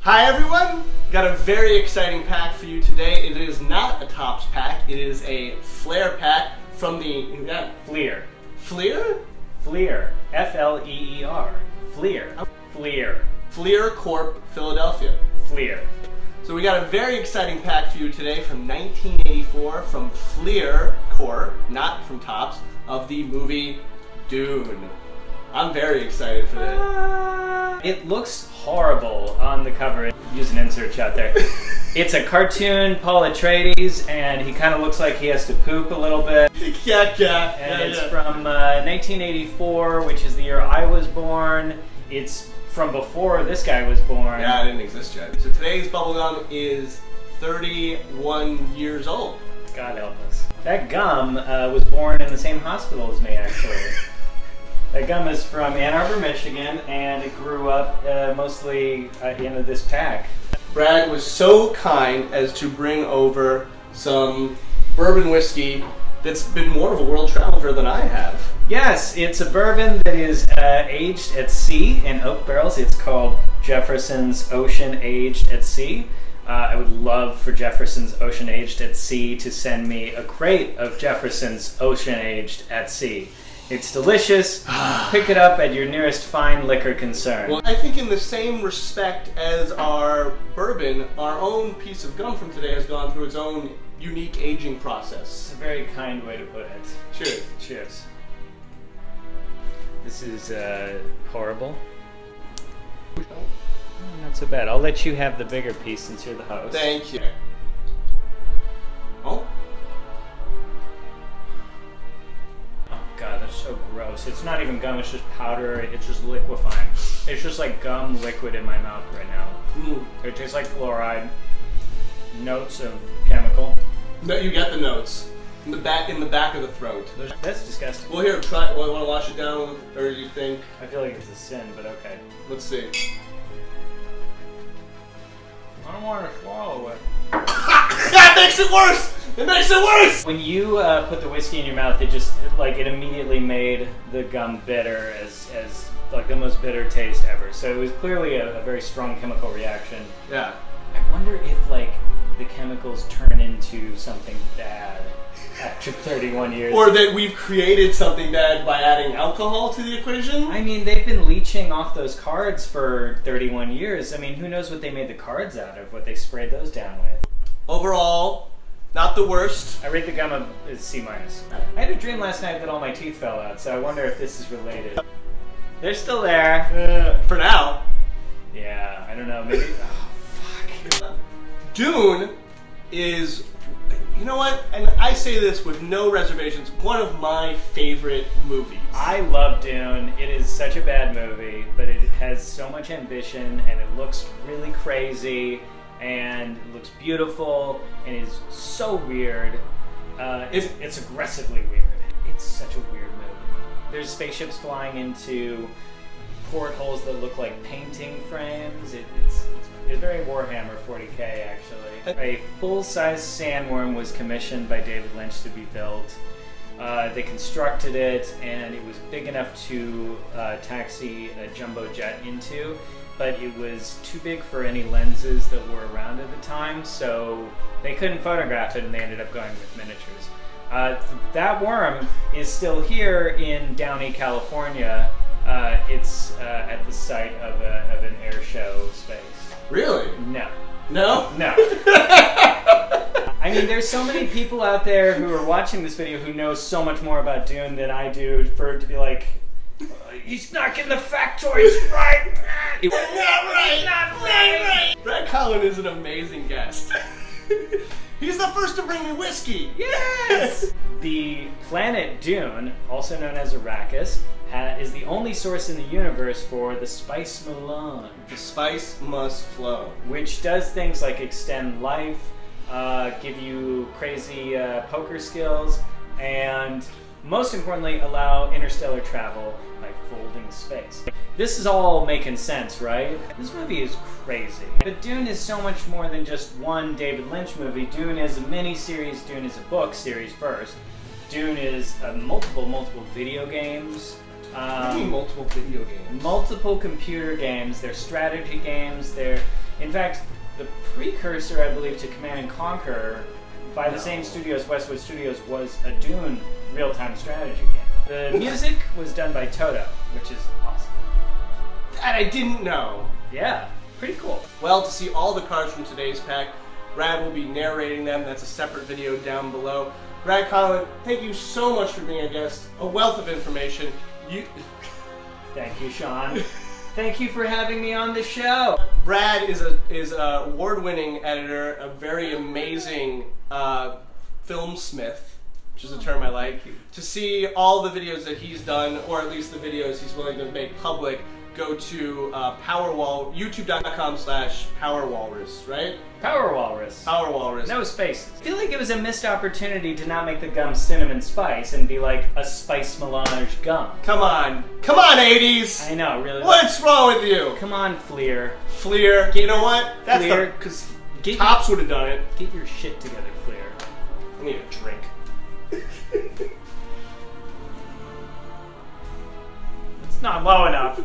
Hi everyone! Got a very exciting pack for you today. It is not a Tops pack, it is a Fleer pack from the... Fleer. Fleer? Fleer. F-L-E-E-R. Fleer. Fleer. Fleer Corp, Philadelphia. Fleer. So we got a very exciting pack for you today from 1984 from Fleer Corp, not from Tops, of the movie Dune. I'm very excited for that. It looks horrible on the cover. Use an insert shot there. It's a cartoon, Paul Atreides, and he kind of looks like he has to poop a little bit. And it's from 1984, which is the year I was born. It's from before this guy was born. Yeah, I didn't exist yet. So today's bubblegum is 31 years old. God help us. That gum was born in the same hospital as me, actually. That gum is from Ann Arbor, Michigan, and it grew up mostly into this pack. Brad was so kind as to bring over some bourbon whiskey that's been more of a world traveler than I have. Yes, it's a bourbon that is aged at sea in oak barrels. It's called Jefferson's Ocean Aged at Sea. I would love for Jefferson's Ocean Aged at Sea to send me a crate of Jefferson's Ocean Aged at Sea. It's delicious. Pick it up at your nearest fine liquor concern. Well, I think in the same respect as our bourbon, our own piece of gum from today has gone through its own unique aging process. It's a very kind way to put it. Cheers. Cheers. This is horrible. Not so bad. I'll let you have the bigger piece since you're the host. Thank you. Oh. God, that's so gross. It's not even gum, it's just powder, it's just liquefying. It's just like gum liquid in my mouth right now. It tastes like fluoride. Notes of chemical. No, you get the notes. In the back of the throat. That's disgusting. Well, here, try it. Want to wash it down with, or do you think? I feel like it's a sin, but okay. Let's see. I don't want to swallow it. That makes it worse! It makes it worse! When you put the whiskey in your mouth, it immediately made the gum bitter as like the most bitter taste ever. So it was clearly a very strong chemical reaction. Yeah. I wonder if like the chemicals turn into something bad after 31 years. Or that we've created something bad by adding alcohol to the equation? I mean, they've been leaching off those cards for 31 years. I mean, who knows what they made the cards out of, what they sprayed those down with. Overall, not the worst. I rate the gum as C-. I had a dream last night that all my teeth fell out, so I wonder if this is related. They're still there. For now. Yeah, I don't know, maybe... Oh, fuck. Dune is, you know what, and I say this with no reservations, one of my favorite movies. I love Dune. It is such a bad movie, but it has so much ambition, and it looks really crazy, and it looks beautiful, and it's so weird. It's aggressively weird. It's such a weird movie. There's spaceships flying into portholes that look like painting frames. It's very Warhammer 40K, actually. A full-size sandworm was commissioned by David Lynch to be built. They constructed it, and it was big enough to taxi a jumbo jet into, but it was too big for any lenses that were around at the time, so they couldn't photograph it, and they ended up going with miniatures. That worm is still here in Downey, California. It's at the site of an air show space. Really? No. No? No. I mean, there's so many people out there who are watching this video who know so much more about Dune than I do for it to be like, he's not getting the factoids right. Not right. Not right. Brad Collin is an amazing guest. He's the first to bring me whiskey. Yes! The planet Dune, also known as Arrakis, is the only source in the universe for the spice melange. The spice must flow. Which does things like extend life, give you crazy poker skills, and most importantly, allow interstellar travel by folding space. This is all making sense, right? This movie is crazy. But Dune is so much more than just one David Lynch movie. Dune is a mini-series. Dune is a book series first. Dune is multiple video games. What do you mean multiple video games? Multiple computer games. They're strategy games. They're In fact, the precursor, I believe, to Command and Conquer by the same studios, Westwood Studios, was a Dune real-time strategy game. The music was done by Toto, which is awesome. That I didn't know. Yeah, pretty cool. Well, to see all the cards from today's pack, Brad will be narrating them. That's a separate video down below. Brad Conlon, thank you so much for being a guest. A wealth of information. Thank you, Sean. Thank you for having me on the show. Brad is an award-winning editor, a very amazing film smith, which is a term I like. To see all the videos that he's done, or at least the videos he's willing to make public, go to youtube.com/powerwalrus, right? Power Walrus. Power Walrus. No spaces. I feel like it was a missed opportunity to not make the gum cinnamon spice and be like a spice melange gum. Come on, 80s. I know, really. What's wrong with you? Come on, Fleer. Fleer. You know what? That's Fleer, because Tops would have done it. Get your shit together, Fleer. I need a drink. It's not low enough.